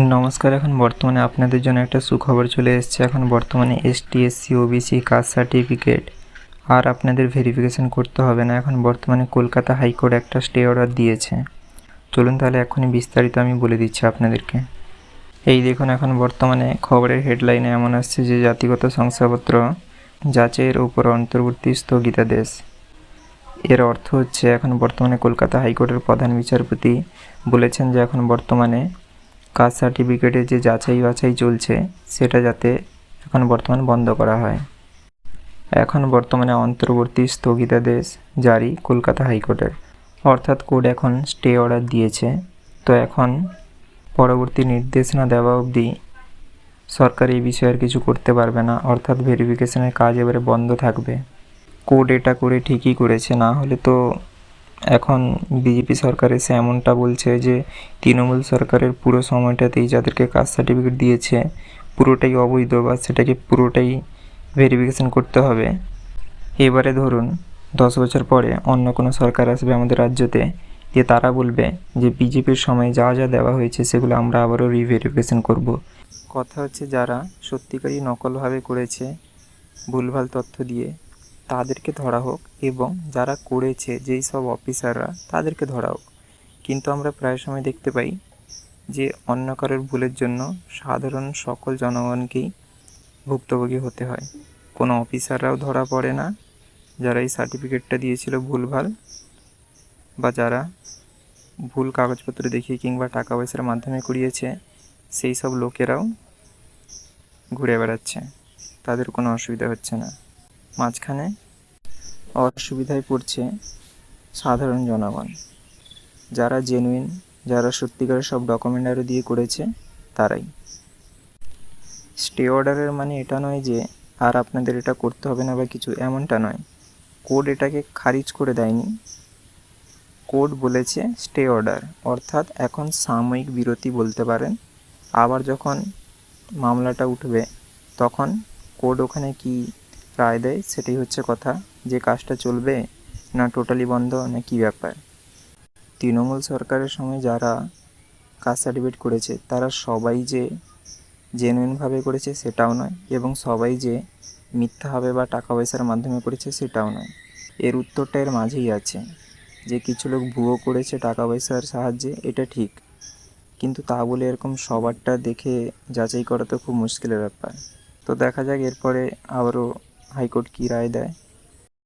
নমস্কার। এখন বর্তমানে আপনাদের জন্য একটা সুখবর চলে এসেছে। এখন বর্তমানে ST, SC, OBC caste certificate আর আপনাদের ভেরিফিকেশন করতে হবে না। এখন বর্তমানে কলকাতা হাইকোর্ট একটা স্টে অর্ডার দিয়েছে। চলুন তাহলে এখনই বিস্তারিত আমি বলে দিচ্ছি আপনাদেরকে। এই দেখুন, এখন বর্তমানে খবরের হেডলাইনে এমন আসছে যে জাতিগত শংসাপত্র যাচাইয়ের উপর অন্তর্বর্তী স্থগিতাদেশ। এর অর্থ হচ্ছে এখন বর্তমানে কলকাতা হাইকোর্টের প্রধান বিচারপতি বলেছেন যে এখন বর্তমানে কাস্ট সার্টিফিকেটের যে যাচাই বাছাই চলছে সেটা যাতে এখন বর্তমানে বন্ধ করা হয়। এখন বর্তমানে অন্তর্বর্তী স্থগিতাদেশ জারি কলকাতা হাইকোর্টের, অর্থাৎ কোর্ট এখন স্টে অর্ডার দিয়েছে। তো এখন পরবর্তী নির্দেশনা দেওয়া অবধি সরকার এই বিষয়ে আর কিছু করতে পারবে না, অর্থাৎ ভেরিফিকেশনের কাজ এবারে বন্ধ থাকবে। কোর্ট এটা করে ঠিকই করেছে, না হলে তো এখন বিজেপি সরকার এসে এমনটা বলছে যে তৃণমূল সরকারের পুরো সময়টাতেই যাদেরকে কাস্ট সার্টিফিকেট দিয়েছে পুরোটাই অবৈধ বা সেটাকে পুরোটাই ভেরিফিকেশন করতে হবে। এবারে ধরুন 10 বছর পরে অন্য কোনো সরকার আসবে আমাদের রাজ্যতে, যে তারা বলবে যে বিজেপির সময় যা যা দেওয়া হয়েছে সেগুলো আমরা আবারও রিভেরিফিকেশন করব। কথা হচ্ছে যারা সত্যিকারই নকলভাবে করেছে ভুলভাল তথ্য দিয়ে তাদেরকে ধরা হোক, এবং যারা করেছে যেই সব অফিসাররা তাদেরকে ধরা হোক। কিন্তু আমরা প্রায় সময় দেখতে পাই যে অন্য কারোর ভুলের জন্য সাধারণ সকল জনগণকেই ভুক্তভোগী হতে হয়। কোনো অফিসাররাও ধরা পড়ে না যারা এই সার্টিফিকেটটা দিয়েছিল ভুলভাল, বা যারা ভুল কাগজপত্র দেখিয়ে কিংবা টাকা পয়সার মাধ্যমে করিয়েছে সেই সব লোকেরাও ঘুরে বেড়াচ্ছে, তাদের কোনো অসুবিধা হচ্ছে না। মাঝখানে অসুবিধায় পড়ছে সাধারণ জনগণ, যারা জেনুইন, যারা সত্যিকারের সব ডকুমেন্ট আরও দিয়ে করেছে তারাই। স্টে অর্ডারের মানে এটা নয় যে আর আপনাদের এটা করতে হবে না বা কিছু, এমনটা নয়। কোর্ট এটাকে খারিজ করে দেয়নি। কোর্ট বলেছে স্টে অর্ডার, অর্থাৎ এখন সাময়িক বিরতি বলতে পারেন। আবার যখন মামলাটা উঠবে তখন কোর্ট ওখানে কি রায় দেয় সেটাই হচ্ছে কথা, যে কাজটা চলবে না টোটালি বন্ধ না কী ব্যাপার। তৃণমূল সরকারের সময় যারা কাস্ট সার্টিফিকেট করেছে তারা সবাই যে জেনুইনভাবে করেছে সেটাও নয়, এবং সবাই যে মিথ্যাভাবে বা টাকা পয়সার মাধ্যমে করেছে সেটাও নয়। এর উত্তরটা এর মাঝেই আছে, যে কিছু লোক ভুয়ো করেছে টাকা পয়সার সাহায্যে, এটা ঠিক, কিন্তু তা বলে এরকম সবারটা দেখে যাচাই করা তো খুব মুশকিলের ব্যাপার। তো দেখা যাক এরপরে আবারও হাইকোর্ট কী রায় দেয়।